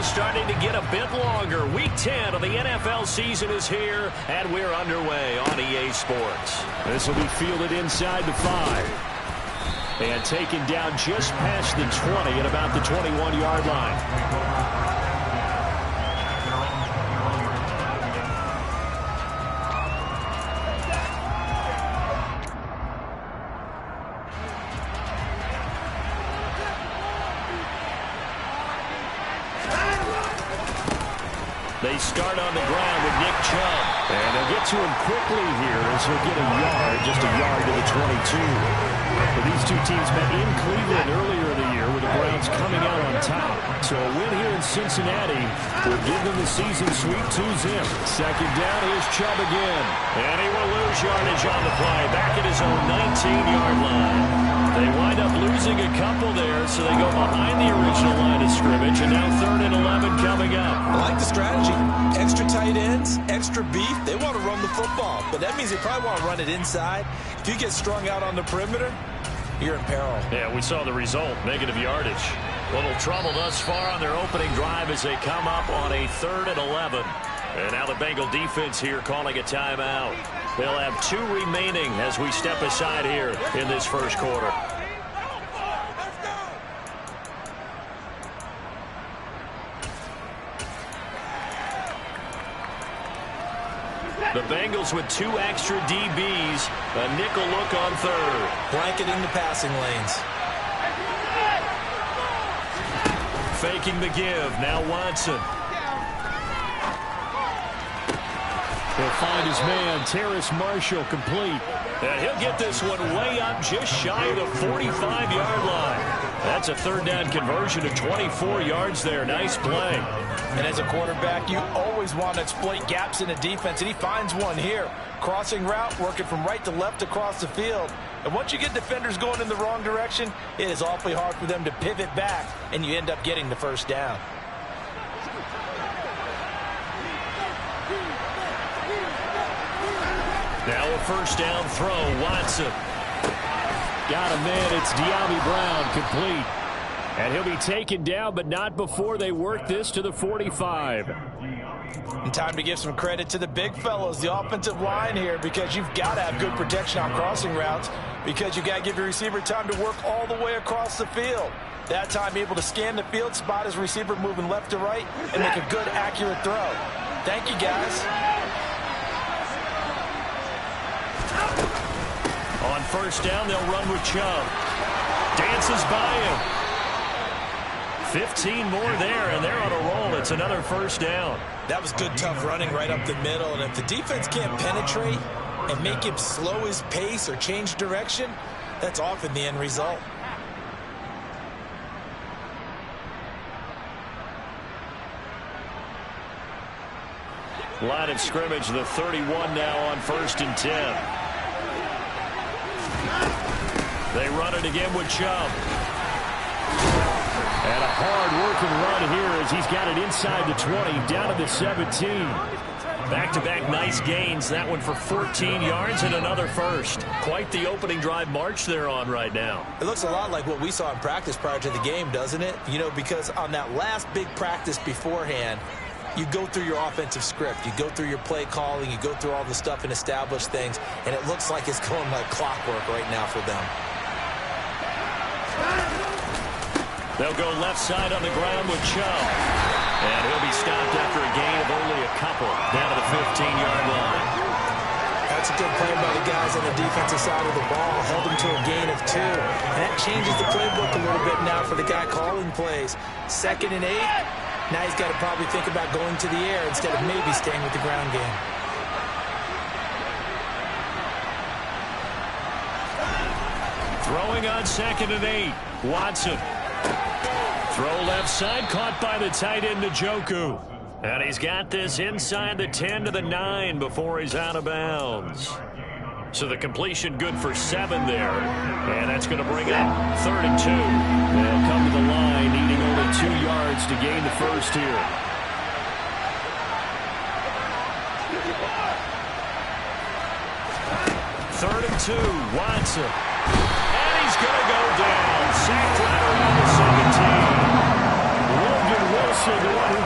starting to get a bit longer. Week 10 of the NFL season is here, and we're underway on EA Sports. This will be fielded inside the 5. And taken down just past the 20 at about the 21-yard line. They start on the ground with Nick Chubb. And they'll get to him quickly here as he'll get a yard, just a yard to the 22. But these two teams met in Cleveland earlier in the year with the Browns coming out on top. So a win here in Cincinnati will give them the season sweep 2-zip. Second down, here's Chubb again. And he will lose yardage on the play, back at his own 19-yard line. They wind up losing a couple there, so they go behind the original line of scrimmage, and now 3rd and 11 coming up. I like the strategy. Extra tight ends, extra beef. They want to run the football, but that means they probably want to run it inside. If you get strung out on the perimeter, you're in peril. Yeah, we saw the result, negative yardage. Little trouble thus far on their opening drive as they come up on a 3rd and 11. And now the Bengal defense here calling a timeout. They'll have 2 remaining as we step aside here in this first quarter. The Bengals with 2 extra DBs, a nickel look on 3rd. Blanketing the passing lanes. Faking the give, now Watson. He'll find his man, Terrace Marshall, complete. And he'll get this one way up just shy of the 45-yard line. That's a 3rd down conversion of 24 yards there. Nice play. And as a quarterback, you always want to exploit gaps in the defense, and he finds one here. Crossing route, working from right to left across the field. And once you get defenders going in the wrong direction, it is awfully hard for them to pivot back, and you end up getting the first down. Now a first down throw, Watson. Got a man, it's De'Ami Brown, complete. And he'll be taken down, but not before they work this to the 45. And time to give some credit to the big fellows, the offensive line here, because you've got to have good protection on crossing routes, because you've got to give your receiver time to work all the way across the field. That time able to scan the field, spot his receiver moving left to right, and make a good, accurate throw. Thank you, guys. On first down, they'll run with Chubb. Dances by him. 15 more there, and they're on a roll. It's another first down. That was good, tough running right up the middle. And if the defense can't penetrate and make him slow his pace or change direction, that's often the end result. Line of scrimmage, the 31 now on 1st and 10. They run it again with Chubb. And a hard-working run here as he's got it inside the 20, down to the 17. Back-to-back nice gains. That one for 14 yards and another first. Quite the opening drive march they're on right now. It looks a lot like what we saw in practice prior to the game, doesn't it? You know, because on that last big practice beforehand, you go through your offensive script. You go through your play calling. You go through all the stuff and establish things. And it looks like it's going like clockwork right now for them. They'll go left side on the ground with Chubb. And he'll be stopped after a gain of only a couple down to the 15-yard line. That's a good play by the guys on the defensive side of the ball. Held him to a gain of 2. And that changes the playbook a little bit now for the guy calling plays. 2nd and 8. Now he's got to probably think about going to the air instead of maybe staying with the ground game. Throwing on 2nd and 8. Watson. Throw left side, caught by the tight end, Njoku. And he's got this inside the 10 to the 9 before he's out of bounds. So the completion good for 7 there. And that's going to bring up 3rd and 2. They'll come to the line, needing only 2 yards to gain the first here. Third and 2, Watson. And he's going to go down. Sacked right around the 17. Logan Wilson, the one who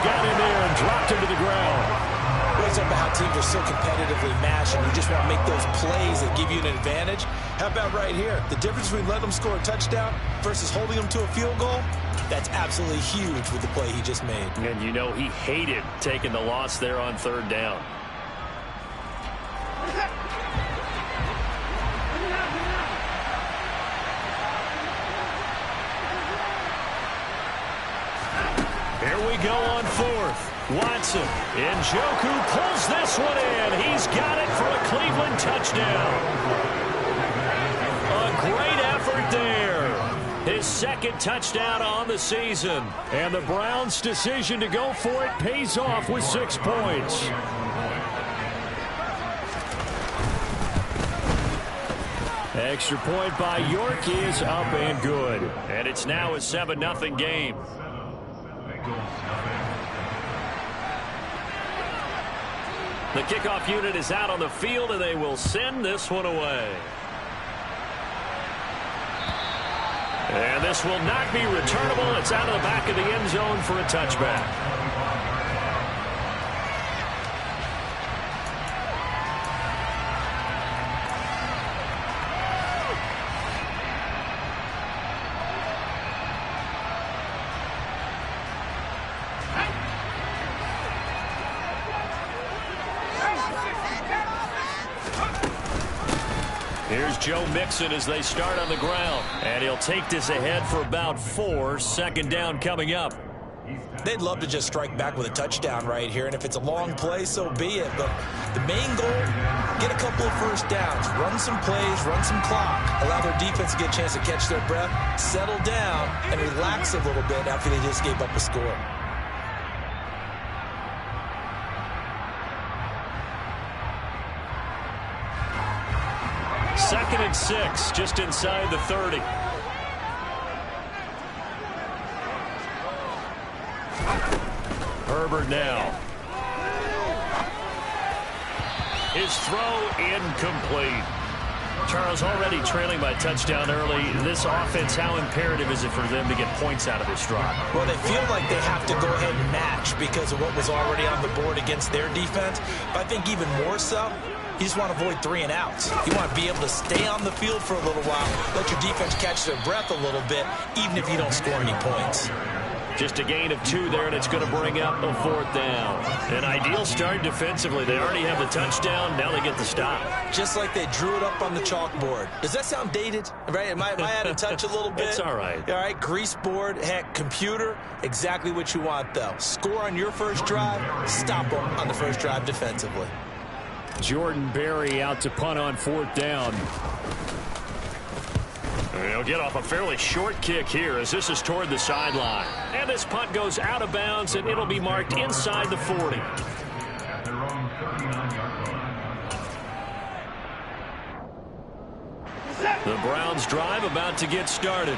teams are so competitively matched, and you just want to make those plays that give you an advantage. How about right here? The difference between letting them score a touchdown versus holding them to a field goal, that's absolutely huge with the play he just made. And you know he hated taking the loss there on third down. Here we go on fourth. Watson. Njoku pulls this one in. He's got it for a Cleveland touchdown. A great effort there. His second touchdown on the season. And the Browns' decision to go for it pays off with 6 points. Extra point by York is up and good. And it's now a 7-0 game. The kickoff unit is out on the field, and they will send this one away. And this will not be returnable. It's out of the back of the end zone for a touchback. Here's Joe Mixon as they start on the ground. And he'll take this ahead for about 4. Second down coming up. They'd love to just strike back with a touchdown right here. And if it's a long play, so be it. But the main goal, get a couple of first downs. Run some plays, run some clock. Allow their defense to get a chance to catch their breath, settle down, and relax a little bit after they just gave up a score. Second and 6, just inside the 30. Herbert now. His throw incomplete. Charles, already trailing by touchdown early. This offense, how imperative is it for them to get points out of this drive? Well, they feel like they have to go ahead and match because of what was already on the board against their defense. But I think even more so, you just want to avoid 3 and outs. You want to be able to stay on the field for a little while, let your defense catch their breath a little bit, even if you don't score any points. Just a gain of 2 there, and it's going to bring up a 4th down. An ideal start defensively. They already have the touchdown. Now they get the stop. Just like they drew it up on the chalkboard. Does that sound dated? Right? Am I out of touch a little bit? It's all right. All right, grease board, heck, computer, exactly what you want, though. Score on your first drive, stop them on the first drive defensively. Jordan Berry out to punt on 4th down. He'll get off a fairly short kick here as this is toward the sideline. And this punt goes out of bounds, and it'll be marked inside the 40. The Browns drive about to get started.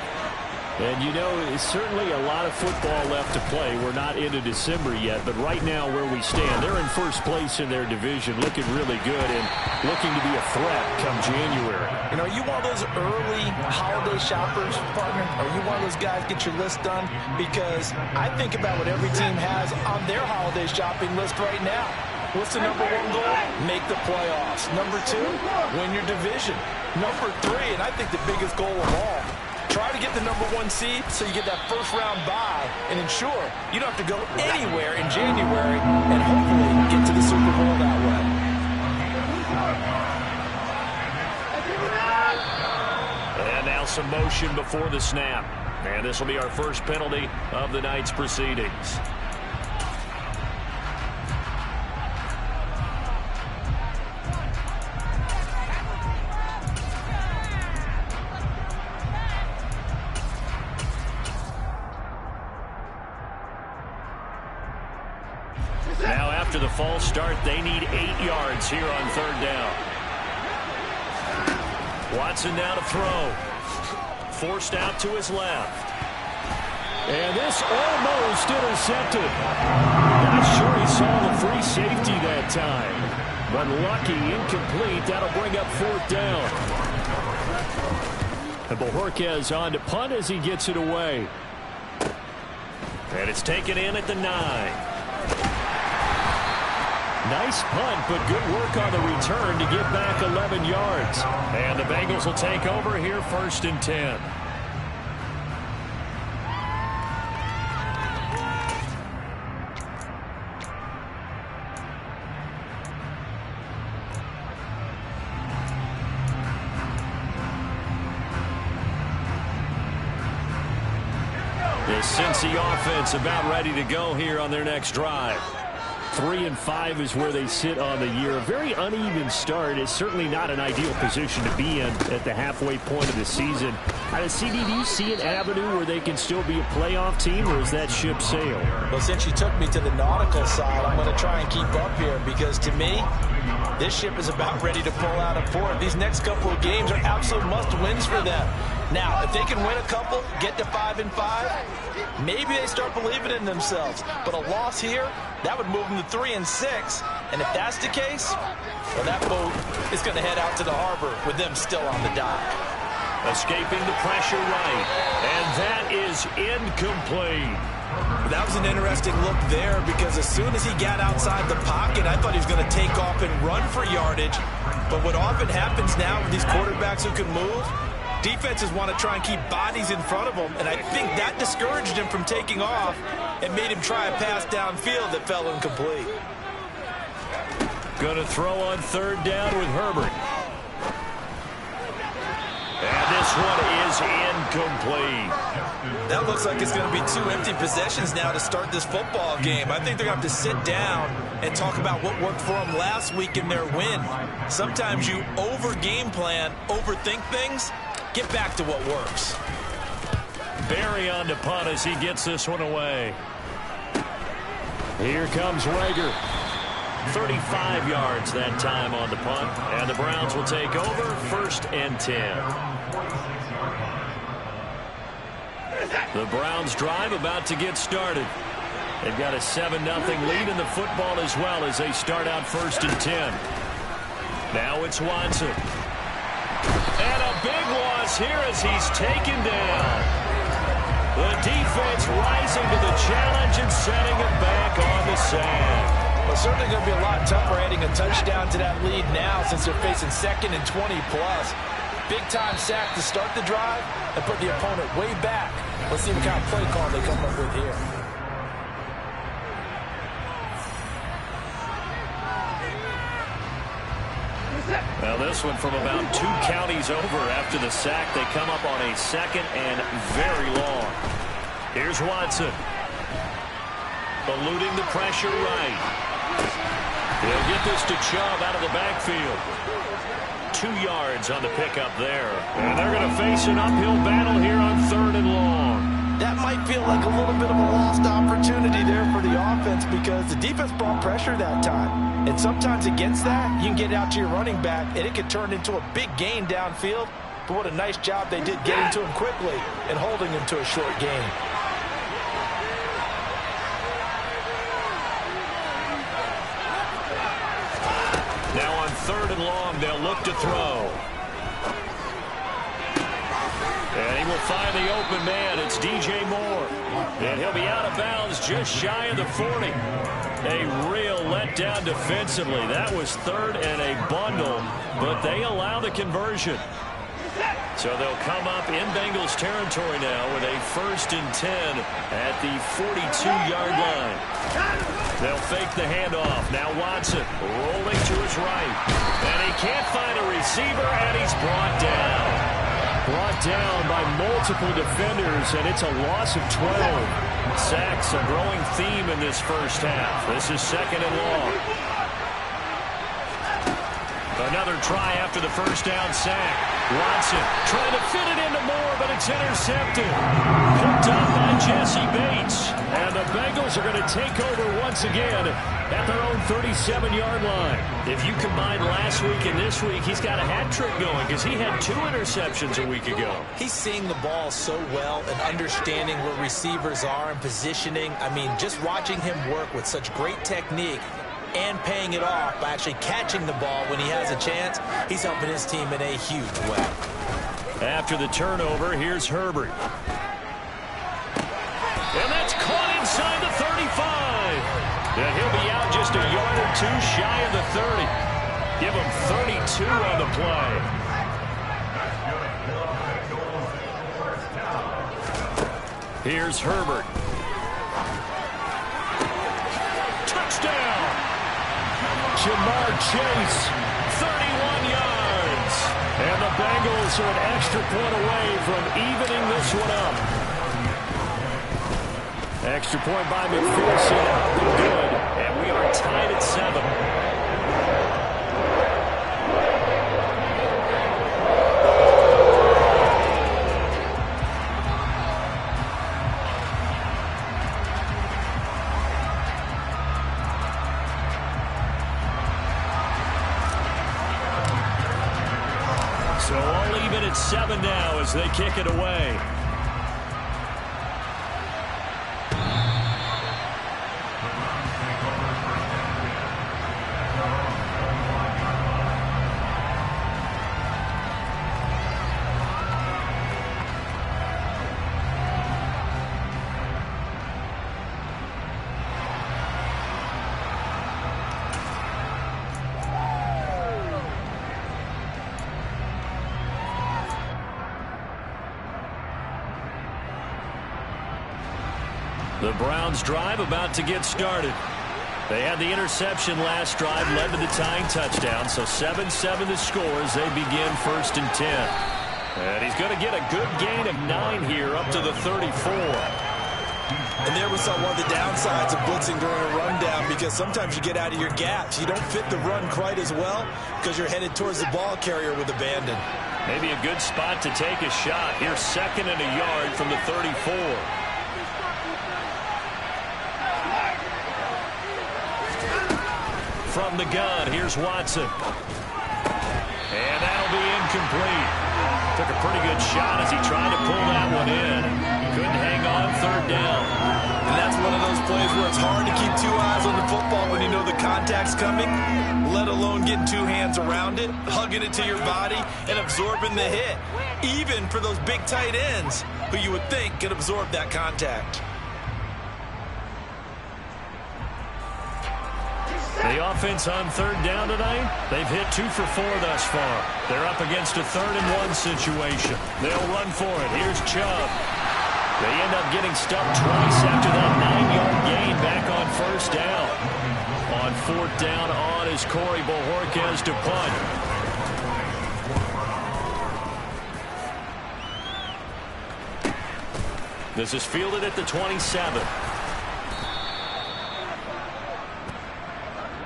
And, you know, it's certainly a lot of football left to play. We're not into December yet, but right now where we stand, they're in first place in their division, looking really good and looking to be a threat come January. You know, are you one of those early holiday shoppers, partner? Are you one of those guys get your list done? Because I think about what every team has on their holiday shopping list right now. What's the number 1 goal? Make the playoffs. Number 2, win your division. Number 3, and I think the biggest goal of all, try to get the number 1 seed so you get that first-round bye and ensure you don't have to go anywhere in January and hopefully get to the Super Bowl that way. And now some motion before the snap. And this will be our first penalty of the night's proceedings. Now after the false start, they need 8 yards here on 3rd down. Watson now to throw. Forced out to his left. And this almost intercepted. Not sure he saw the free safety that time. But lucky, incomplete. That'll bring up 4th down. And Bojorquez on to punt as he gets it away. And it's taken in at the 9. Nice punt, but good work on the return to get back 11 yards. And the Bengals will take over here, 1st and 10. The Cincy offense about ready to go here on their next drive. 3-5 is where they sit on the year. A very uneven start. It's certainly not an ideal position to be in at the halfway point of the season. CD, do you see an avenue where they can still be a playoff team, or is that ship sailed? Well, since you took me to the nautical side, I'm going to try and keep up here because, to me, this ship is about ready to pull out of port. These next couple of games are absolute must-wins for them. Now, if they can win a couple, get to 5-5, maybe they start believing in themselves. But a loss here, that would move them to 3-6. And if that's the case, well, that boat is going to head out to the harbor with them still on the dock. Escaping the pressure right. And that is incomplete. That was an interesting look there because as soon as he got outside the pocket, I thought he was going to take off and run for yardage. But what often happens now with these quarterbacks who can move, defenses want to try and keep bodies in front of them, and I think that discouraged him from taking off and made him try a pass downfield that fell incomplete. Going to throw on 3rd down with Herbert. And this one is incomplete. That looks like it's going to be 2 empty possessions now to start this football game. I think they're going to have to sit down and talk about what worked for them last week in their win. Sometimes you over-game plan, overthink things. Get back to what works. Barry on to punt as he gets this one away. Here comes Rager. 35 yards that time on the punt. And the Browns will take over, 1st and 10. The Browns drive about to get started. They've got a 7-0 lead in the football as well as they start out 1st and 10. Now it's Watson. And a big loss here as he's taken down. The defense rising to the challenge and setting him back on the sand. Well, certainly going to be a lot tougher adding a touchdown to that lead now since they're facing 2nd and 20+. Big-time sack to start the drive and put the opponent way back. Let's see what kind of play call they come up with here. Well, this one from about 2 counties over after the sack. They come up on a 2nd and very long. Here's Watson. Eluding the pressure right. He'll get this to Chubb out of the backfield. 2 yards on the pickup there. And they're going to face an uphill battle here on 3rd and long. That might feel like a little bit of a lost opportunity there for the offense because the defense brought pressure that time. And sometimes against that, you can get out to your running back, and it could turn into a big gain downfield. But what a nice job they did getting to him quickly and holding him to a short gain. Now on 3rd and long, they'll look to throw. And he will find the open man. It's DJ Moore. And he'll be out of bounds just shy of the 40. A real letdown defensively. That was 3rd and a bundle, but they allow the conversion. So they'll come up in Bengals territory now with a 1st and 10 at the 42-yard line. They'll fake the handoff. Now Watson rolling to his right. And he can't find a receiver, and he's brought down. Brought down by multiple defenders, and it's a loss of 12. Sacks, a growing theme in this first half. This is 2nd and long. Another try after the first down sack. Watson trying to fit it into Moore, but it's intercepted. Picked up by Jesse Bates. And the Bengals are going to take over once again at their own 37-yard line. If you combine last week and this week, he's got a hat trick going because he had 2 interceptions a week ago. He's seeing the ball so well and understanding where receivers are and positioning. I mean, just watching him work with such great technique and paying it off by actually catching the ball when he has a chance, he's helping his team in a huge way. After the turnover, here's Herbert. And that's caught inside the 35. And he'll be out just a yard or shy of the 30. Give him 32 on the play. Here's Herbert. Touchdown! Jamar Chase, 31 yards. And the Bengals are an extra point away from evening this one up. Extra point by McPherson, up and good. And we are tied at 7. So all even at 7 now as they kick it away. The Browns drive about to get started. They had the interception last drive, led to the tying touchdown. So 7-7 the score as they begin 1st and 10. And he's going to get a good gain of 9 here up to the 34. And there we saw one of the downsides of blitzing during a rundown, because sometimes you get out of your gaps. You don't fit the run quite as well because you're headed towards the ball carrier with abandon. Maybe a good spot to take a shot. Here's 2nd and a yard from the 34. From the gun, here's Watson. And that'll be incomplete. Took a pretty good shot as he tried to pull that one in. Couldn't hang on, 3rd down. And that's one of those plays where it's hard to keep 2 eyes on the football when you know the contact's coming, let alone getting 2 hands around it, hugging it to your body, and absorbing the hit. Even for those big tight ends who you would think could absorb that contact. The offense on 3rd down tonight, they've hit 2 for 4 thus far. They're up against a 3rd and 1 situation. They'll run for it. Here's Chubb. They end up getting stuffed twice after that 9-yard gain back on 1st down. On 4th down on is Corey Bojorquez to punt. This is fielded at the 27.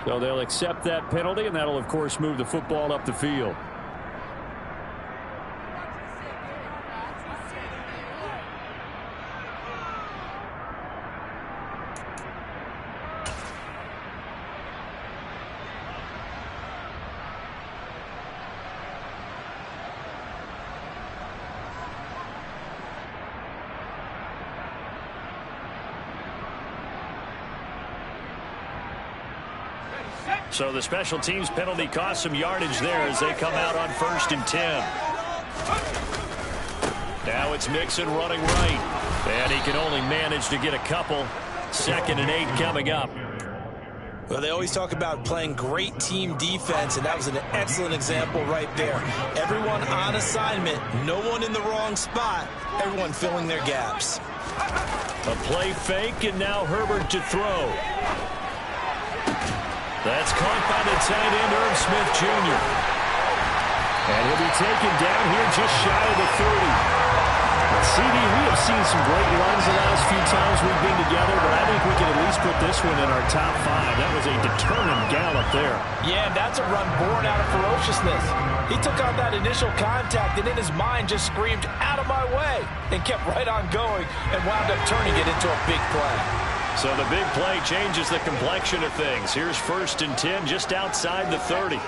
So they'll accept that penalty, and that'll, of course, move the football up the field. So the special teams penalty cost some yardage there as they come out on 1st and 10. Now it's Mixon running right. And he can only manage to get a couple. 2nd and 8 coming up. Well, they always talk about playing great team defense, and that was an excellent example right there. Everyone on assignment, no one in the wrong spot, everyone filling their gaps. A play fake, and now Herbert to throw. That's caught by the tight end, Irv Smith Jr. And he'll be taken down here just shy of the 30. CD, we have seen some great runs the last few times we've been together, but I think we can at least put this one in our top 5. That was a determined gallop there. Yeah, and that's a run born out of ferociousness. He took on that initial contact and in his mind just screamed, "Out of my way," and kept right on going and wound up turning it into a big play. So the big play changes the complexion of things. Here's 1st and 10 just outside the 30.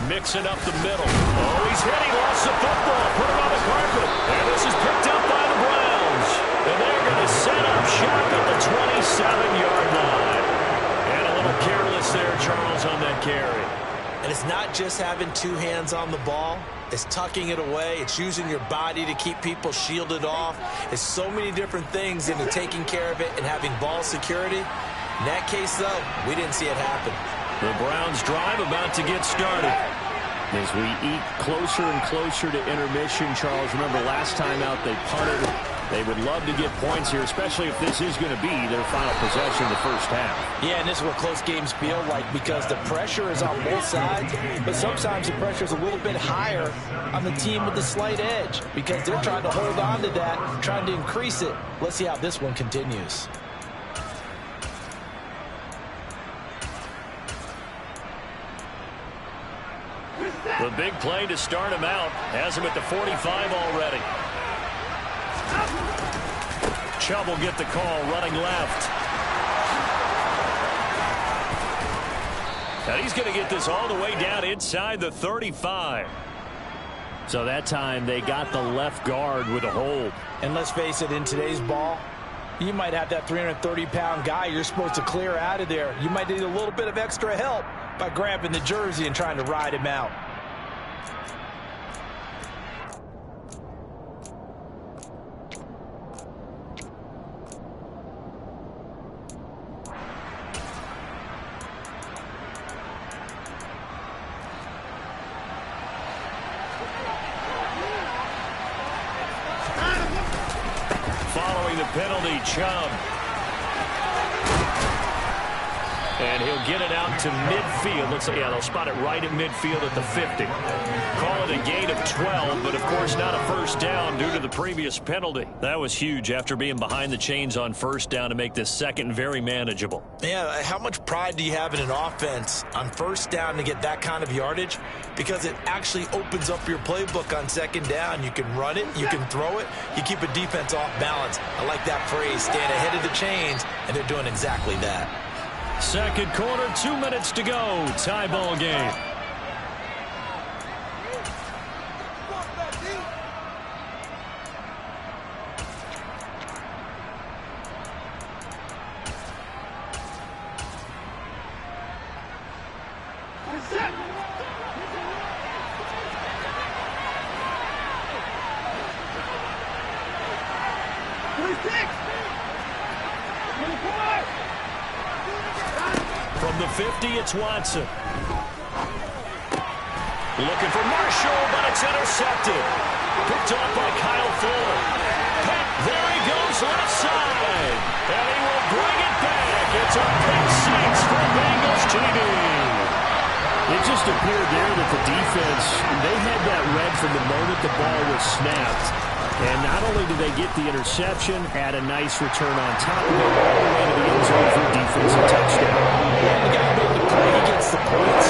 Mixing up the middle. Oh, he's hit. He lost the football. Put him on the carpet. And this is picked up by the Browns. And they're going to set up shop at the 27-yard line. And a little careless there, Charles, on that carry. And it's not just having two hands on the ball. It's tucking it away. It's using your body to keep people shielded off. It's so many different things into taking care of it and having ball security. In that case, though, we didn't see it happen. The Browns drive about to get started. As we eat closer and closer to intermission, Charles, remember last time out they punted. They would love to get points here, especially if this is going to be their final possession of the first half. Yeah, and this is what close games feel like because the pressure is on both sides, but sometimes the pressure is a little bit higher on the team with the slight edge because they're trying to hold on to that, trying to increase it. Let's see how this one continues. The big play to start him out has him at the 45 already. Chubb will get the call running left. And he's going to get this all the way down inside the 35. So that time they got the left guard with a hold. And let's face it, in today's ball, you might have that 330-pound guy you're supposed to clear out of there. You might need a little bit of extra help by grabbing the jersey and trying to ride him out. Following the penalty, Chubb. And he'll get it out to midfield. Looks like, yeah, they'll spot it right at midfield at the 50. Call it a gain of 12, but of course not a first down due to the previous penalty. That was huge after being behind the chains on first down to make this second very manageable. Yeah, how much pride do you have in an offense on first down to get that kind of yardage? Because it actually opens up your playbook on second down. You can run it, you can throw it, you keep a defense off balance. I like that phrase, stand ahead of the chains, and they're doing exactly that. Second quarter, 2 minutes to go. Tie ball game. From the 50, it's Watson. Looking for Marshall, but it's intercepted. Picked off by Kyle Fuller. There he goes, left side. And he will bring it back. It's a pick six for Bengals TV. It just appeared there that the defense, they had that read from the moment the ball was snapped. And not only did they get the interception, had a nice return on top of it, all the way to the end zone for a defensive touchdown. Yeah, the guy made the play, he gets the points.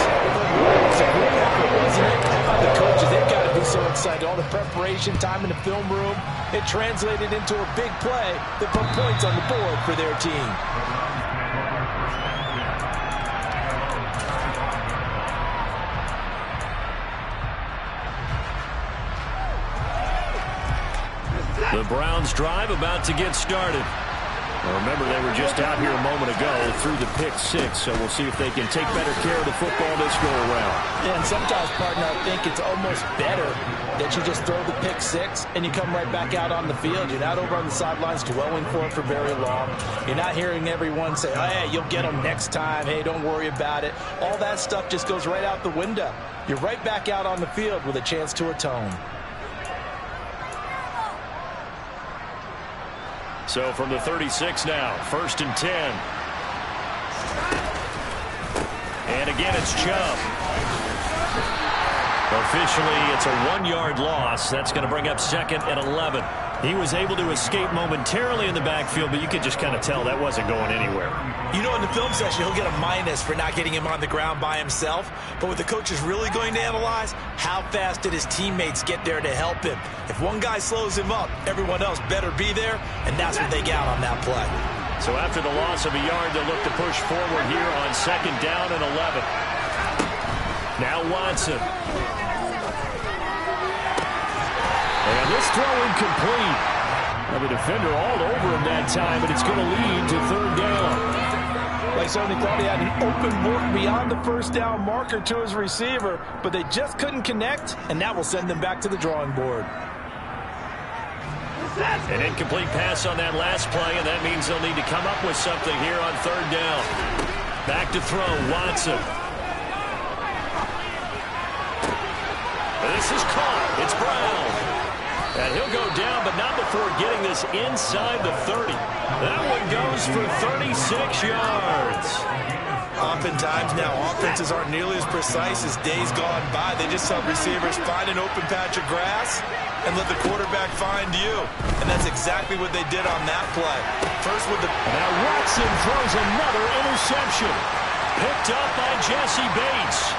It's a great effort, wasn't it? How about the coaches? They've got to be so excited. All the preparation, time in the film room, it translated into a big play that put points on the board for their team. The Browns drive about to get started. Well, remember, they were just out here a moment ago through the pick six, so we'll see if they can take better care of the football this go around. Yeah, and sometimes, partner, I think it's almost better that you just throw the pick six and you come right back out on the field. You're not over on the sidelines dwelling for it for very long. You're not hearing everyone say, oh, hey, you'll get them next time. Hey, don't worry about it. All that stuff just goes right out the window. You're right back out on the field with a chance to atone. So from the 36 now, 1st and 10. And again, it's Chubb. Officially, it's a 1-yard loss. That's going to bring up 2nd and 11. He was able to escape momentarily in the backfield, but you could just kind of tell that wasn't going anywhere. You know, in the film session, he'll get a minus for not getting him on the ground by himself. But what the coach is really going to analyze, how fast did his teammates get there to help him? If one guy slows him up, everyone else better be there, and that's what they got on that play. So after the loss of a yard, they'll look to push forward here on 2nd down and 11. Now Watson. And this throw incomplete. The defender all over him that time, and it's going to lead to 3rd down. Like Sony thought he had an open look beyond the first down marker to his receiver, but they just couldn't connect, and that will send them back to the drawing board. An incomplete pass on that last play, and that means they'll need to come up with something here on third down. Back to throw, Watson. This is caught. It's Brown. And he'll go down, but not before getting this inside the 30. That one goes for 36 yards. Oftentimes now, offenses aren't nearly as precise as days gone by. They just help receivers find an open patch of grass and let the quarterback find you. And that's exactly what they did on that play. First with the... Now Watson throws another interception. Picked up by Jesse Bates.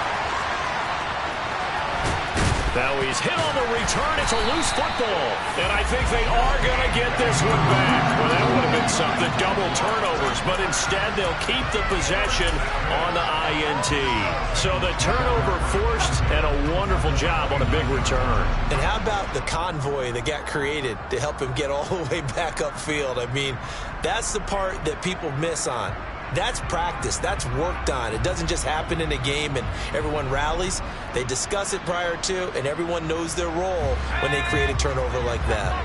Now he's hit on the return. It's a loose football. And I think they are going to get this one back. Well, that would have been something, double turnovers. But instead, they'll keep the possession on the INT. So the turnover forced, and a wonderful job on a big return. And how about the convoy that got created to help him get all the way back upfield? I mean, that's the part that people miss on. That's practice. That's worked on. It doesn't just happen in a game and everyone rallies. They discuss it prior to, and everyone knows their role when they create a turnover like that.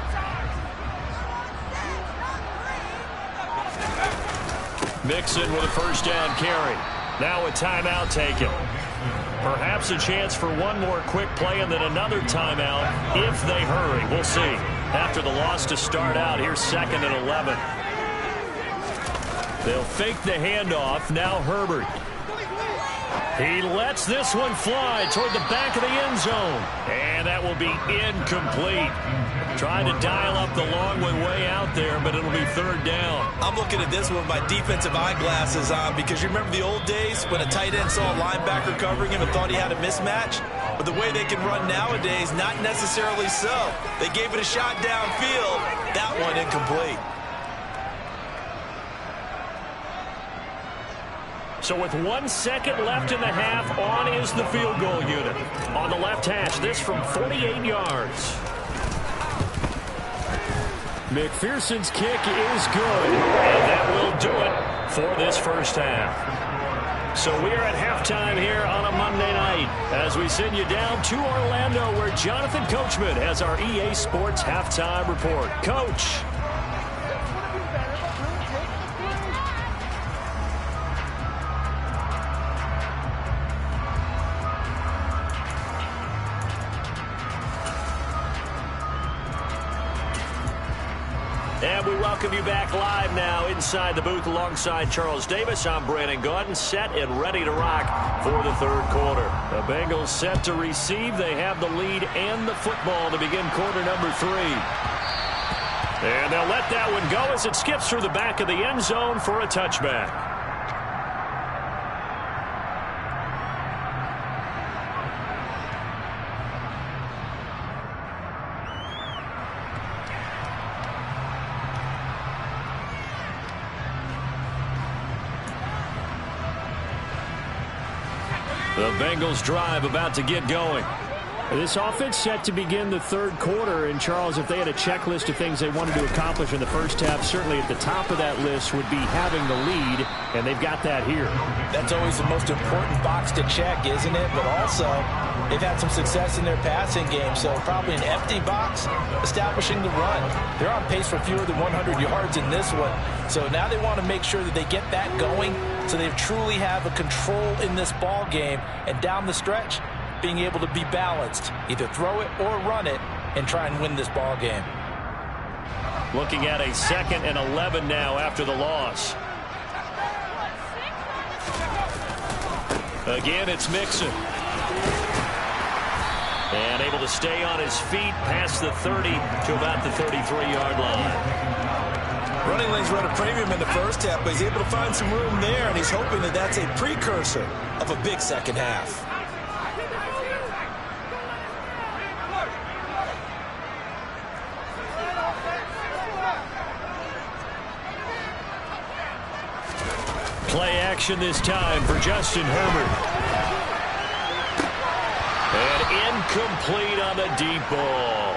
Mixon with a first down carry. Now a timeout taken. Perhaps a chance for one more quick play and then another timeout if they hurry. We'll see. After the loss to start out, here's 2nd and 11. They'll fake the handoff. Now Herbert. He lets this one fly toward the back of the end zone. And that will be incomplete. Trying to dial up the long one way out there, but it'll be third down. I'm looking at this one with my defensive eyeglasses on because you remember the old days when a tight end saw a linebacker covering him and thought he had a mismatch? But the way they can run nowadays, not necessarily so. They gave it a shot downfield. That one incomplete. So with 1 second left in the half, on is the field goal unit. On the left hash, this from 48 yards. McPherson's kick is good, and that will do it for this first half. So we are at halftime here on a Monday night as we send you down to Orlando where Jonathan Coachman has our EA Sports halftime report. Coach. And we welcome you back live now inside the booth alongside Charles Davis. I'm Brandon Gaudin, set and ready to rock for the third quarter. The Bengals set to receive. They have the lead and the football to begin quarter number 3. And they'll let that one go as it skips through the back of the end zone for a touchback. The Bengals drive about to get going. This offense set to begin the third quarter. And, Charles, if they had a checklist of things they wanted to accomplish in the first half, certainly at the top of that list would be having the lead, and they've got that here. That's always the most important box to check, isn't it? But also, they've had some success in their passing game, so probably an empty box establishing the run. They're on pace for fewer than 100 yards in this one. So now they want to make sure that they get that going so they truly have a control in this ball game, and down the stretch, being able to be balanced, either throw it or run it, and try and win this ball game. Looking at a 2nd and 11 now after the loss. Again, it's Mixon. And able to stay on his feet past the 30 to about the 33-yard line. Running lanes run a premium in the first half, but he's able to find some room there, and he's hoping that that's a precursor of a big second half. Play action this time for Justin Herbert. And incomplete on the deep ball.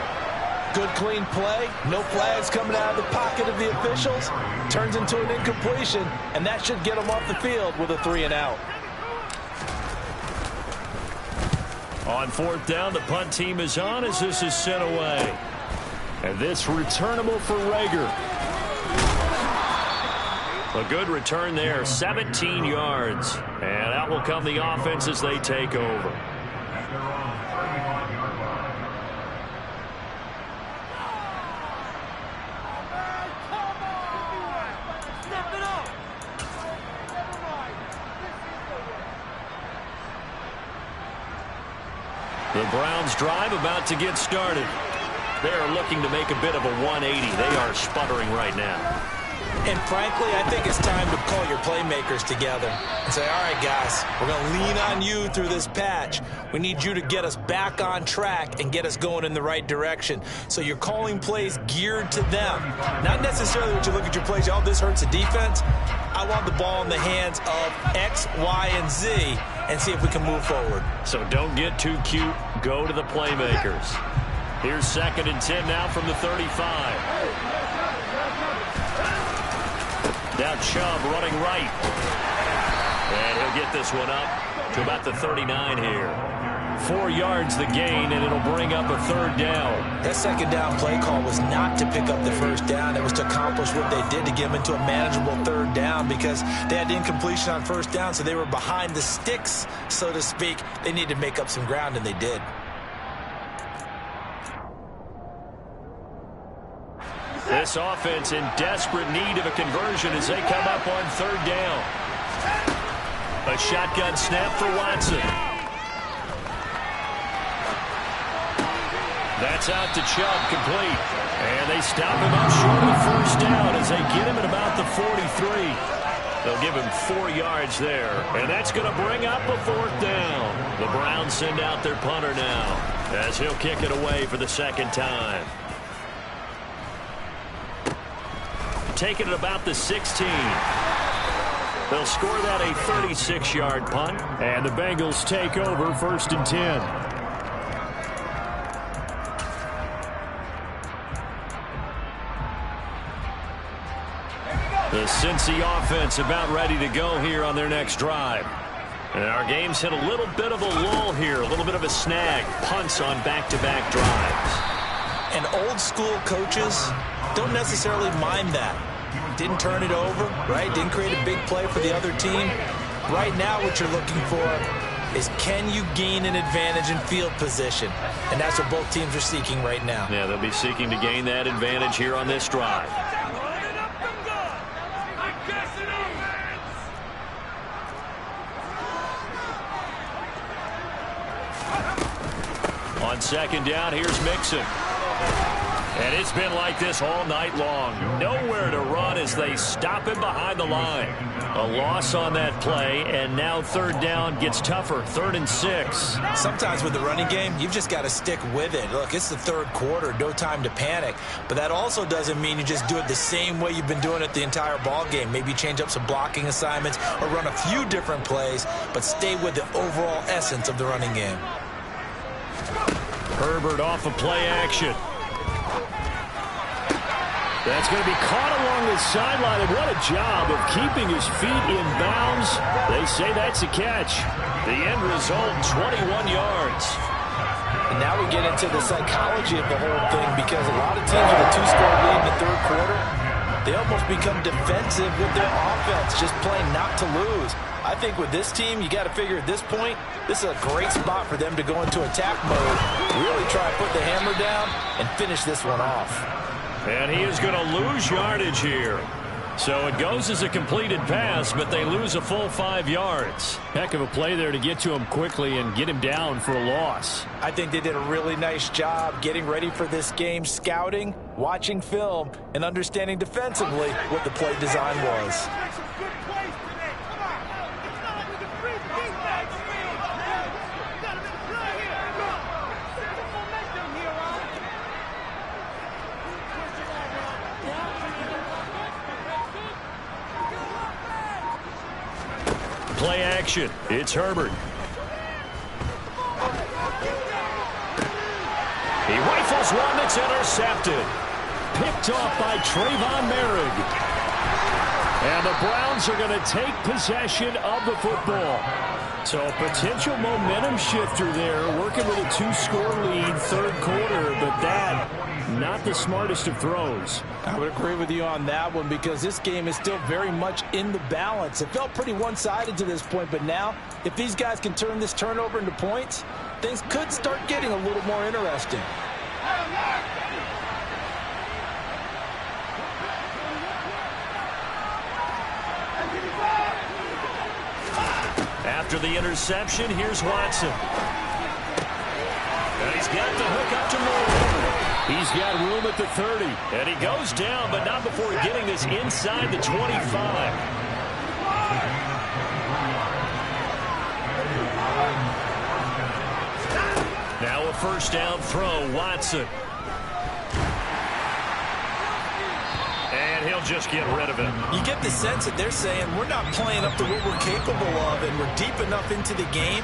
Good, clean play. No flags coming out of the pocket of the officials. Turns into an incompletion, and that should get them off the field with a 3-and-out. On fourth down, the punt team is on as this is sent away. And this returnable for Rager. A good return there, 17 yards. And out will come the offense as they take over. The Browns drive about to get started. They're looking to make a bit of a 180. They are sputtering right now. And frankly, I think it's time to call your playmakers together and say, all right, guys, we're going to lean on you through this patch. We need you to get us back on track and get us going in the right direction. So you're calling plays geared to them. Not necessarily what you look at your plays, oh, this hurts the defense. I want the ball in the hands of X, Y, and Z and see if we can move forward. So don't get too cute. Go to the playmakers. Here's 2nd and 10 now from the 35. Now Chubb running right. And he'll get this one up to about the 39 here. 4 yards the gain, and it'll bring up a 3rd down. That 2nd down play call was not to pick up the 1st down. It was to accomplish what they did to get them into a manageable 3rd down because they had incompletion on 1st down, so they were behind the sticks, so to speak. They needed to make up some ground, and they did. This offense in desperate need of a conversion as they come up on 3rd down. A shotgun snap for Watson. That's out to Chubb, complete. And they stop him up short of 1st down as they get him at about the 43. They'll give him 4 yards there. And that's going to bring up a 4th down. The Browns send out their punter now as he'll kick it away for the 2nd time. Taking it about the 16. They'll score that a 36-yard punt. And the Bengals take over 1st and 10. The Cincy offense about ready to go here on their next drive. And our game's hit a little bit of a lull here, a little bit of a snag. Punts on back-to-back drives. And old-school coaches don't necessarily mind that. Didn't turn it over, right? Didn't create a big play for the other team. Right now what you're looking for is can you gain an advantage in field position? And that's what both teams are seeking right now. Yeah, they'll be seeking to gain that advantage here on this drive. On 2nd down, here's Mixon. And it's been like this all night long. Nowhere to run as they stop him behind the line. A loss on that play, and now 3rd down gets tougher. 3rd and 6. Sometimes with the running game, you've just got to stick with it. Look, it's the 3rd quarter, no time to panic. But that also doesn't mean you just do it the same way you've been doing it the entire ball game. Maybe change up some blocking assignments or run a few different plays, but stay with the overall essence of the running game. Herbert off of play action. That's going to be caught along the sideline, and what a job of keeping his feet in bounds. They say that's a catch. The end result, 21 yards. And now we get into the psychology of the whole thing because a lot of teams with a 2-score lead in the 3rd quarter, they almost become defensive with their offense, just playing not to lose. I think with this team, you got to figure at this point, this is a great spot for them to go into attack mode, really try to put the hammer down and finish this one off. And he is going to lose yardage here. So it goes as a completed pass, but they lose a full 5 yards. Heck of a play there to get to him quickly and get him down for a loss. I think they did a really nice job getting ready for this game, scouting, watching film, and understanding defensively what the play design was. Play action. It's Herbert. He rifles throws one that's intercepted. Picked off by Trayvon Merrick. And the Browns are going to take possession of the football. So a potential momentum shifter there, working with a 2-score lead, third quarter, but that, not the smartest of throws. I would agree with you on that one because this game is still very much in the balance. It felt pretty one-sided to this point, but now if these guys can turn this turnover into points, things could start getting a little more interesting. After the interception, here's Watson. And he's got the hook up to Moore. He's got room at the 30. And he goes down, but not before getting this inside the 25. Now a first down throw, Watson. And he'll just get rid of it. You get the sense that they're saying we're not playing up to what we're capable of, and we're deep enough into the game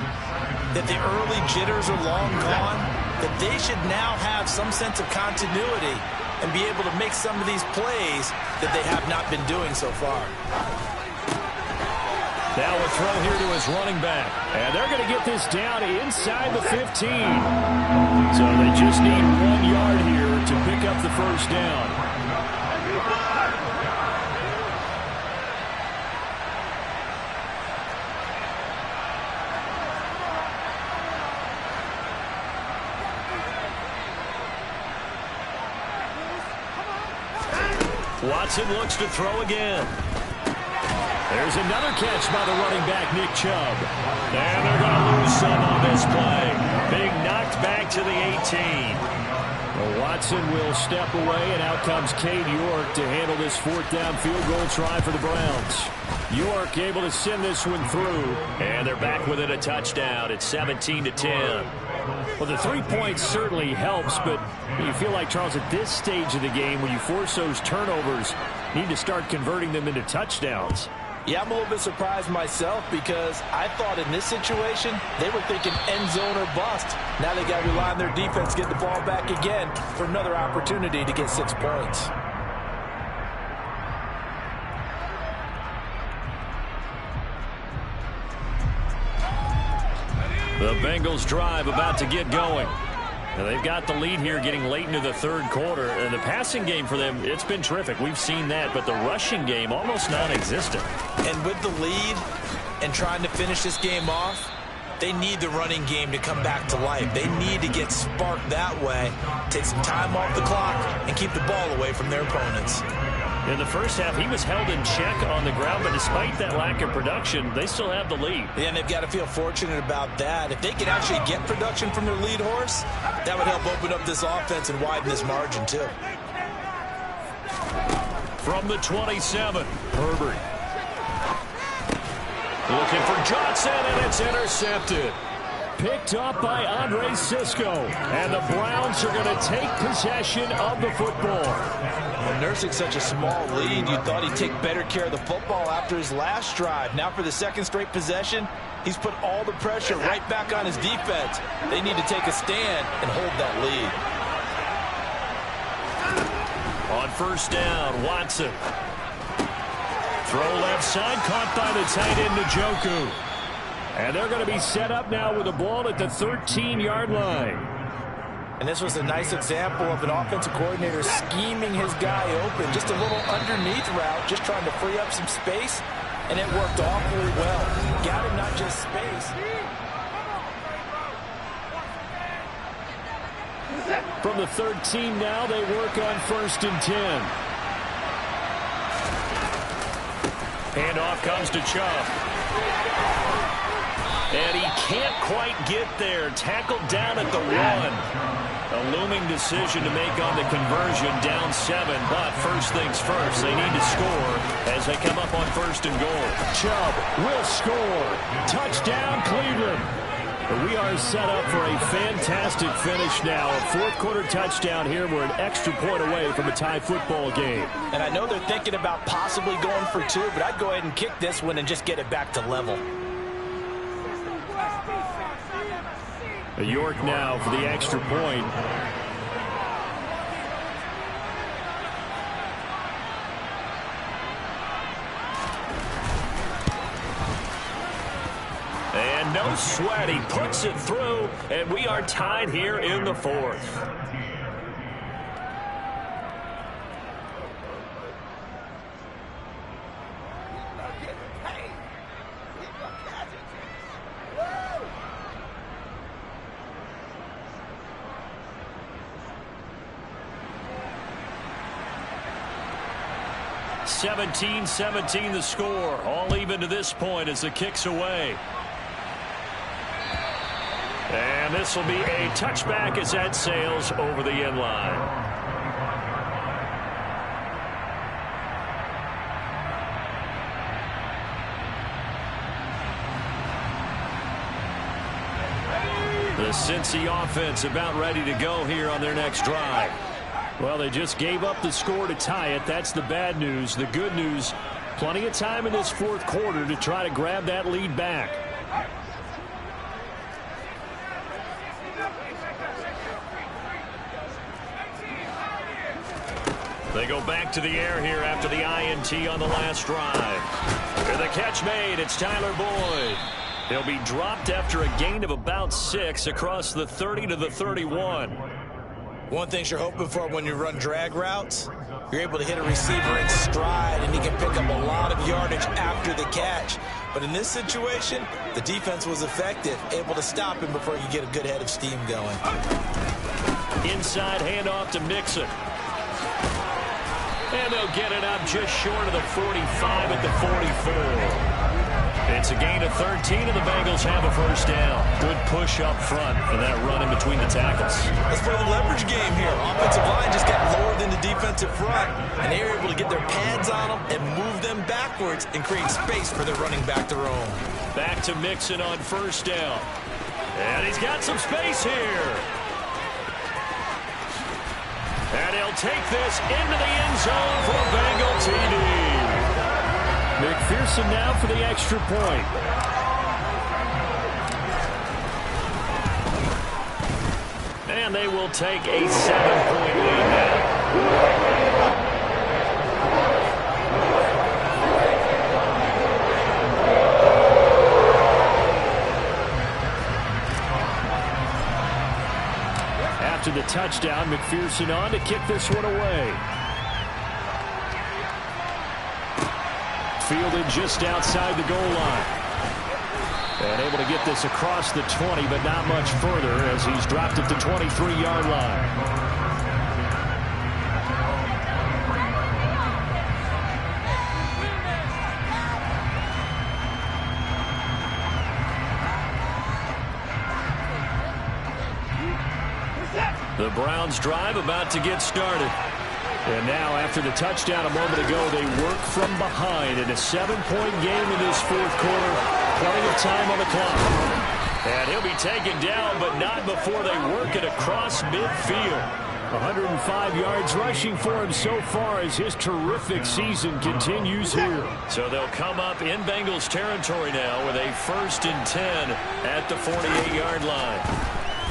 that the early jitters are long gone, that they should now have some sense of continuity and be able to make some of these plays that they have not been doing so far. Now a throw here to his running back. And they're going to get this down inside the 15. So they just need 1 yard here to pick up the first down. Watson looks to throw again. There's another catch by the running back, Nick Chubb. And they're going to lose some on this play. Being knocked back to the 18. Well, Watson will step away, and out comes Cade York to handle this fourth down field goal try for the Browns. York able to send this one through. And they're back within a touchdown. It's 17-10. Well, the 3 points certainly helps, but you feel like, Charles, at this stage of the game, when you force those turnovers, you need to start converting them into touchdowns. Yeah, I'm a little bit surprised myself because I thought in this situation they were thinking end zone or bust. Now they got to rely on their defense to get the ball back again for another opportunity to get 6 points. The Bengals drive about to get going. Now they've got the lead here getting late into the third quarter. And the passing game for them, it's been terrific. We've seen that. But the rushing game, almost non-existent. And with the lead and trying to finish this game off, they need the running game to come back to life. They need to get sparked that way, take some time off the clock, and keep the ball away from their opponents. In the first half, he was held in check on the ground, but despite that lack of production, they still have the lead. Yeah, and they've got to feel fortunate about that. If they can actually get production from their lead horse, that would help open up this offense and widen this margin, too. From the 27, Herbert. Looking for Johnson, and it's intercepted. Picked up by Andre Sisco. And the Browns are going to take possession of the football. Well, nursing such a small lead, you thought he'd take better care of the football after his last drive. Now for the second straight possession, he's put all the pressure right back on his defense. They need to take a stand and hold that lead. On first down, Watson. Throw left side, caught by the tight end, Njoku. And they're going to be set up now with the ball at the 13-yard line. And this was a nice example of an offensive coordinator scheming his guy open. Just a little underneath route, just trying to free up some space. And it worked awfully well. Got him not just space. From the 13 now, they work on 1st and 10. Handoff comes to Chubb. And he can't quite get there. Tackled down at the 1. A looming decision to make on the conversion, down 7. But first things first, they need to score as they come up on 1st and goal. Chubb will score. Touchdown, Cleveland. We are set up for a fantastic finish now. A fourth-quarter touchdown here. We're an extra point away from a tie football game. And I know they're thinking about possibly going for 2, but I'd go ahead and kick this one and just get it back to level. York now for the extra point. no sweat. He puts it through, and we are tied here in the fourth. (17-17) the score. All even to this point as the kick's away. And this will be a touchback as that sails over the end line. The Cincy offense about ready to go here on their next drive. Well, they just gave up the score to tie it. That's the bad news. The good news, plenty of time in this fourth quarter to try to grab that lead back. They go back to the air here after the INT on the last drive. And the catch made. It's Tyler Boyd. He'll be dropped after a gain of about 6 across the 30 to the 31. One thing you're hoping for when you run drag routes, you're able to hit a receiver in stride, and he can pick up a lot of yardage after the catch. But in this situation, the defense was effective, able to stop him before he could get a good head of steam going. Inside handoff to Mixon. And they'll get it up just short of the 45 at the 44. It's a gain of 13, and the Bengals have a first down. Good push up front for that run in between the tackles. Let's play the leverage game here. Offensive line just got lower than the defensive front, and they were able to get their pads on them and move them backwards and create space for their running back to roam. Back to Mixon on first down. And he's got some space here. And he'll take this into the end zone for a Bengal TD. McPherson now for the extra point. And they will take a 7-point lead now. After the touchdown, McPherson on to kick this one away. Fielded just outside the goal line. And able to get this across the 20, but not much further as he's dropped at the 23-yard line. The Browns drive about to get started. And now, after the touchdown a moment ago, they work from behind in a 7-point game in this fourth quarter. Plenty of time on the clock. And he'll be taken down, but not before they work it across midfield. 105 yards rushing for him so far as his terrific season continues here. So they'll come up in Bengals territory now with a 1st and 10 at the 48-yard line.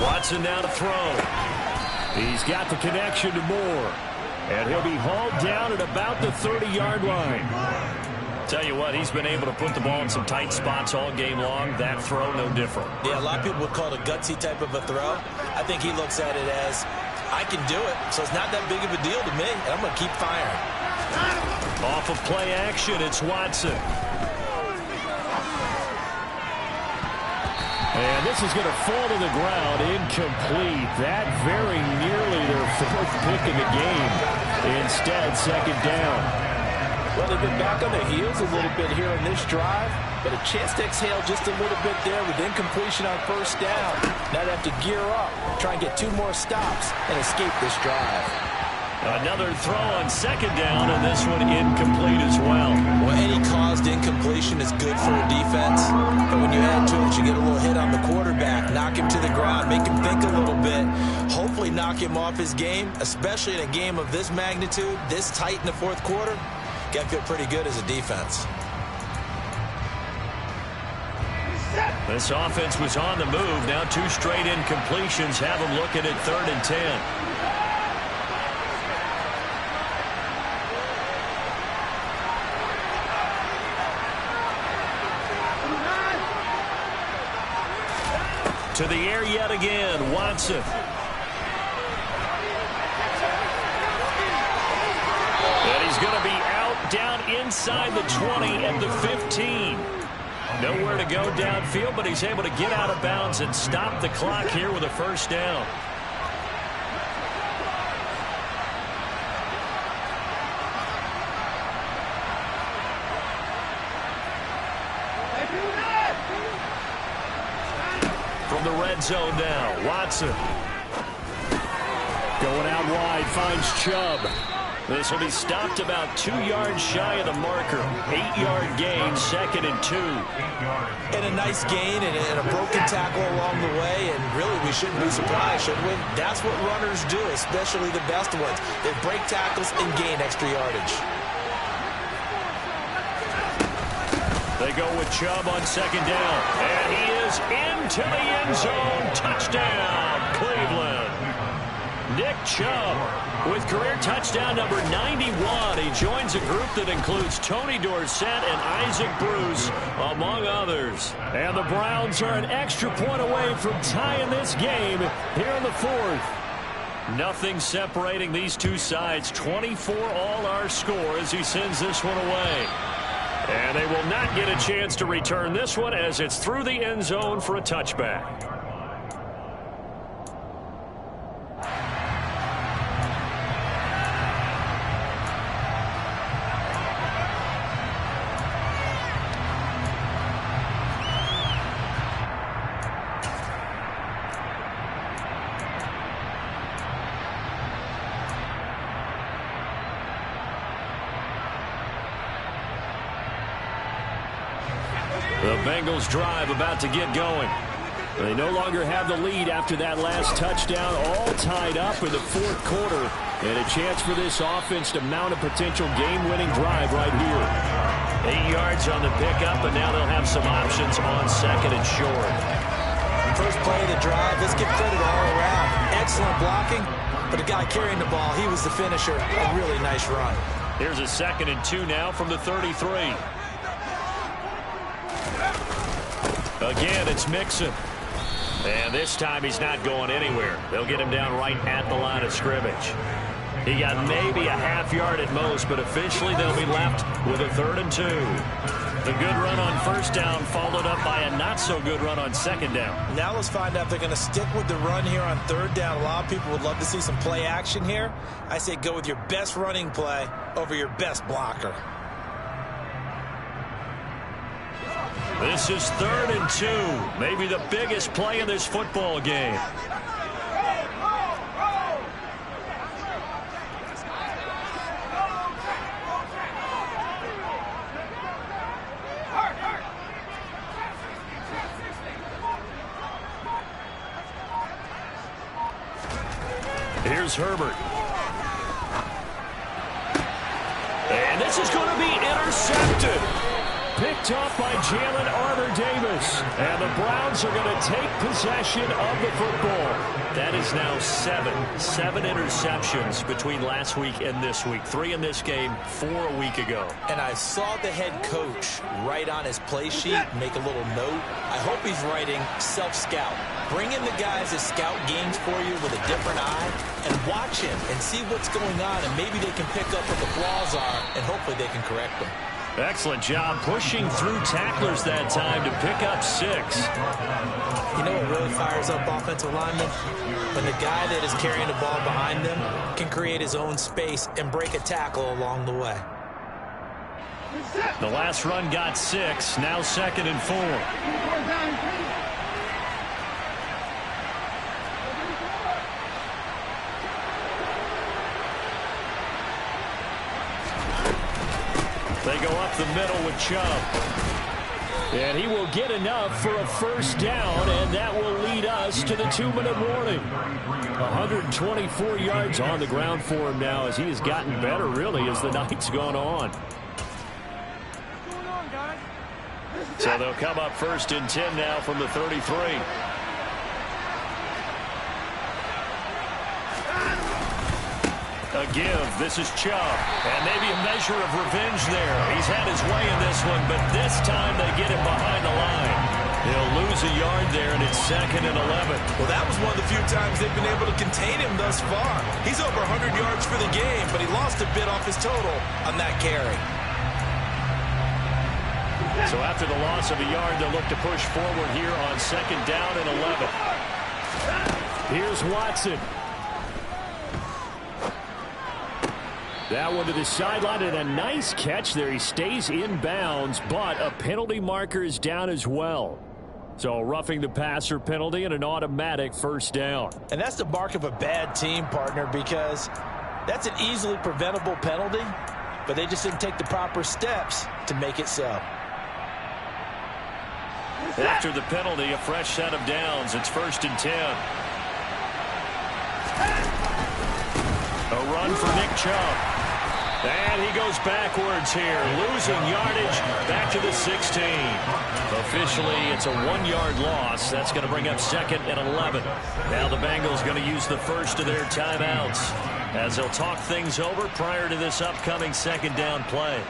Watson now to throw. He's got the connection to Moore. And he'll be hauled down at about the 30-yard line. Tell you what, he's been able to put the ball in some tight spots all game long. That throw, no different. Yeah, a lot of people would call it a gutsy type of a throw. I think he looks at it as, I can do it, so it's not that big of a deal to me, and I'm going to keep firing. Off of play action, it's Watson. And this is going to fall to the ground, incomplete. That very nearly their 4th pick in the game. Instead, 2nd down. Well, they've been back on their heels a little bit here on this drive, but a chance to exhale just a little bit there with incompletion on 1st down. Now they have to gear up, try and get 2 more stops, and escape this drive. Another throw on 2nd down, and this one incomplete as well. Well, any caused incompletion is good for a defense, but when you add to it, you get a little hit on the quarterback, knock him to the ground, make him think a little bit, hopefully knock him off his game, especially in a game of this magnitude, this tight in the 4th quarter. Got to feel pretty good as a defense. This offense was on the move. Now 2 straight incompletions have them looking at 3rd and 10. To the air yet again, Watson. And he's going to be out down inside the 20 at the 15. Nowhere to go downfield, but he's able to get out of bounds and stop the clock here with a first down. From the red zone now, Watson. Going out wide, finds Chubb. This will be stopped about 2 yards shy of the marker. 8-yard gain, 2nd and 2. And a nice gain and a broken tackle along the way, and really we shouldn't be surprised, should we? That's what runners do, especially the best ones. They break tackles and gain extra yardage. They go with Chubb on 2nd down, and he is into the end zone. Touchdown, Cleveland. Nick Chubb with career touchdown number 91. He joins a group that includes Tony Dorsett and Isaac Bruce, among others. And the Browns are an extra point away from tying this game here in the 4th. Nothing separating these two sides. 24 all our score as he sends this one away. And they will not get a chance to return this one as it's through the end zone for a touchback. The Bengals drive about to get going. They no longer have the lead after that last touchdown, all tied up in the 4th quarter. And a chance for this offense to mount a potential game-winning drive right here. 8 yards on the pickup, and now they'll have some options on 2nd and short. First play of the drive, let's give credit all around. Excellent blocking, but the guy carrying the ball, he was the finisher. A really nice run. Here's a 2nd and 2 now from the 33. Again, it's Mixon. And this time he's not going anywhere. They'll get him down right at the line of scrimmage. He got maybe a half yard at most, but officially they'll be left with a 3rd and 2. The good run on 1st down followed up by a not-so-good run on 2nd down. Now let's find out if they're going to stick with the run here on 3rd down. A lot of people would love to see some play action here. I say go with your best running play over your best blocker. This is 3rd and 2. Maybe the biggest play in this football game. Here's Herbert. And this is going to be intercepted. Picked off by Jalen Armour-Davis. And the Browns are going to take possession of the football. That is now 7 interceptions between last week and this week. 3 in this game, 4 a week ago. And I saw the head coach write on his play sheet, make a little note. I hope he's writing self-scout. Bring in the guys that scout games for you with a different eye and watch him and see what's going on, and maybe they can pick up what the flaws are, and hopefully they can correct them. Excellent job pushing through tacklers that time to pick up 6. You know what really fires up offensive linemen? When the guy that is carrying the ball behind them can create his own space and break a tackle along the way. The last run got 6, now 2nd and 4. They go up the middle with Chubb. And he will get enough for a 1st down, and that will lead us to the 2-minute warning. 124 yards on the ground for him now as he has gotten better, really, as the night's gone on. So they'll come up 1st and 10 now from the 33. A give. This is Chubb. And maybe a measure of revenge there. He's had his way in this one, but this time they get him behind the line. He'll lose a yard there, and it's 2nd and 11. Well, that was one of the few times they've been able to contain him thus far. He's over 100 yards for the game, but he lost a bit off his total on that carry. So after the loss of a yard, they'll look to push forward here on 2nd down and 11. Here's Watson. That one to the sideline, and a nice catch there. He stays in bounds, but a penalty marker is down as well. So roughing the passer penalty and an automatic 1st down. And that's the mark of a bad team, partner, because that's an easily preventable penalty, but they just didn't take the proper steps to make it so. After the penalty, a fresh set of downs. It's 1st and 10. A run for Nick Chubb. And he goes backwards here, losing yardage back to the 16. Officially, it's a 1-yard loss. That's going to bring up 2nd and 11. Now the Bengals going to use the first of their timeouts as they'll talk things over prior to this upcoming 2nd down play.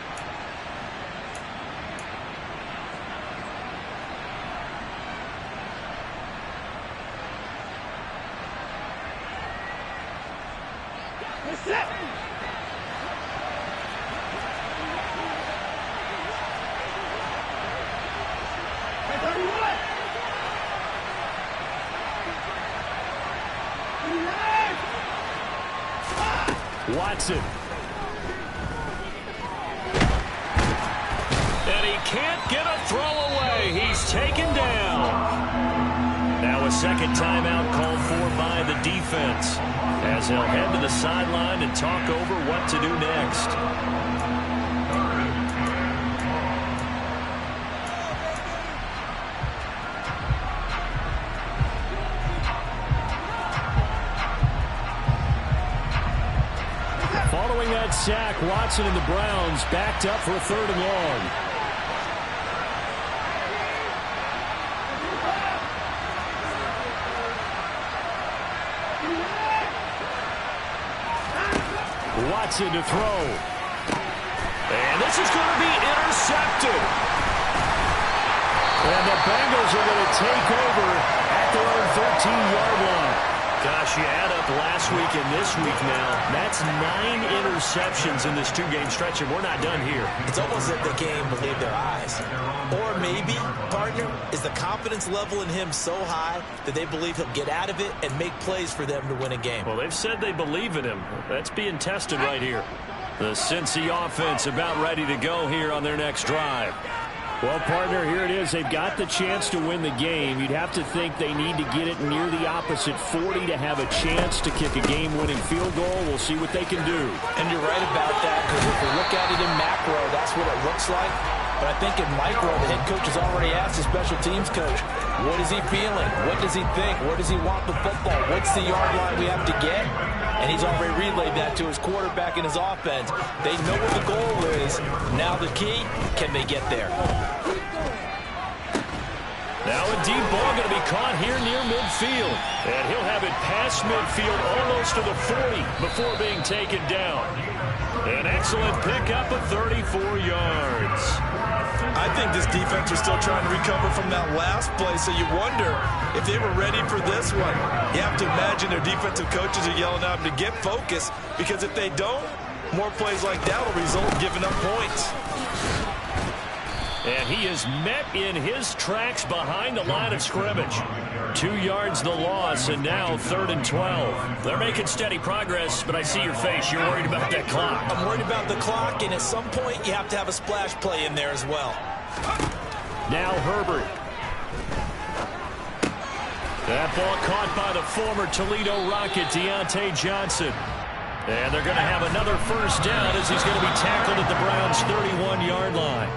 Watson. And he can't get a throw away. He's taken down. Now a 2nd timeout called for by the defense as they'll head to the sideline and talk over what to do next. Following that sack, Watson and the Browns backed up for a 3rd and long. Watson to throw. And this is going to be intercepted. And the Bengals are going to take over at their own 13-yard line. Gosh, you add up last week and this week now. That's 9 interceptions in this 2-game stretch, and we're not done here. It's almost as if they can't even believe their eyes. Or maybe, partner, is the confidence level in him so high that they believe he'll get out of it and make plays for them to win a game. Well, they've said they believe in him. That's being tested right here. The Cincy offense about ready to go here on their next drive. Well, partner, here it is. They've got the chance to win the game. You'd have to think they need to get it near the opposite 40 to have a chance to kick a game-winning field goal. We'll see what they can do. And you're right about that, because if we look at it in macro, that's what it looks like. But I think in micro, the head coach has already asked the special teams coach, what is he feeling? What does he think? Where does he want the football? What's the yard line we have to get? And he's already relayed that to his quarterback and his offense. They know what the goal is. Now the key, can they get there? Now a deep ball going to be caught here near midfield. And he'll have it past midfield almost to the 40 before being taken down. An excellent pickup of 34 yards. I think this defense is still trying to recover from that last play, so you wonder if they were ready for this one. You have to imagine their defensive coaches are yelling at them to get focused, because if they don't, more plays like that will result in giving up points. And he is met in his tracks behind the line of scrimmage. 2 yards the loss, and now 3rd and 12. They're making steady progress, but I see your face. You're worried about that clock. I'm worried about the clock, and at some point you have to have a splash play in there as well. Now Herbert. That ball caught by the former Toledo Rocket, Deontay Johnson. And they're going to have another 1st down as he's going to be tackled at the Browns' 31-yard line.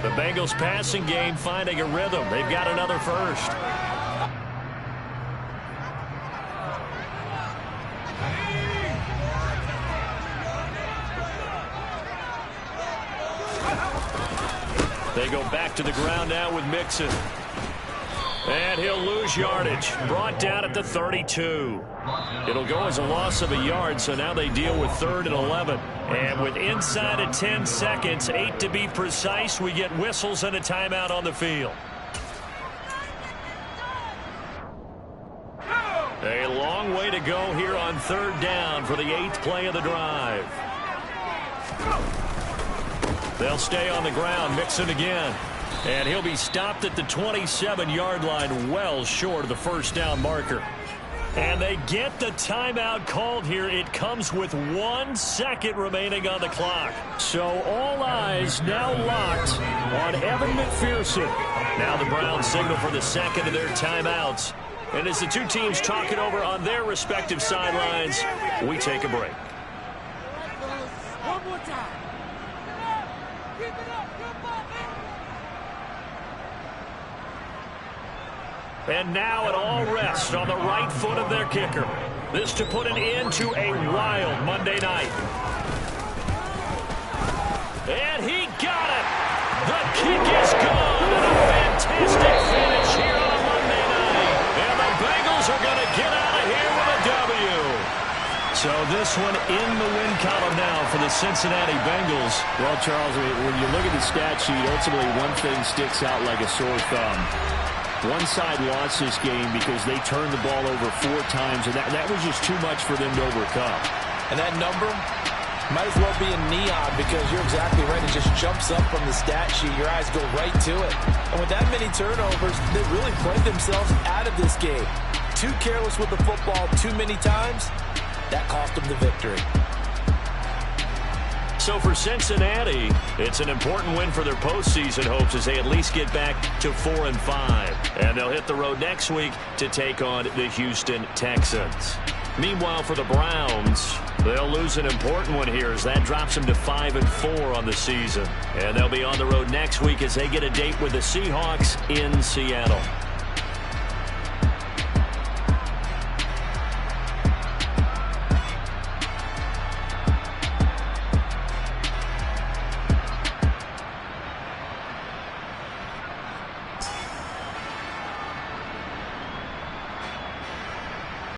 The Bengals passing game finding a rhythm. They've got another 1st. They go back to the ground now with Mixon. And he'll lose yardage. Brought down at the 32. It'll go as a loss of a yard, so now they deal with 3rd and 11. And with inside of 10 seconds, 8 to be precise, we get whistles and a timeout on the field. long way to go here on 3rd down for the 8th play of the drive. They'll stay on the ground, Mixon again. And he'll be stopped at the 27-yard line, well short of the 1st down marker. And they get the timeout called here. It comes with 1 second remaining on the clock. So all eyes now locked on Evan McPherson. Now the Browns signal for the second of their timeouts. And as the two teams talk it over on their respective sidelines, we take a break. One more time. Keep it up. And now it all rests on the right foot of their kicker. This to put an end to a wild Monday night. And he got it. The kick is gone. And a fantastic finish here on a Monday night. And the Bengals are going to get out of here with a W. So this one in the win column now for the Cincinnati Bengals. Well, Charles, when you look at the stat sheet, ultimately one thing sticks out like a sore thumb. One side lost this game because they turned the ball over 4 times, and that was just too much for them to overcome. And that number might as well be in neon because you're exactly right. It just jumps up from the stat sheet. Your eyes go right to it. And with that many turnovers, they really played themselves out of this game. Too careless with the football too many times. That cost them the victory. So for Cincinnati, it's an important win for their postseason hopes as they at least get back to 4-5. And they'll hit the road next week to take on the Houston Texans. Meanwhile, for the Browns, they'll lose an important one here as that drops them to 5-4 on the season. And they'll be on the road next week as they get a date with the Seahawks in Seattle.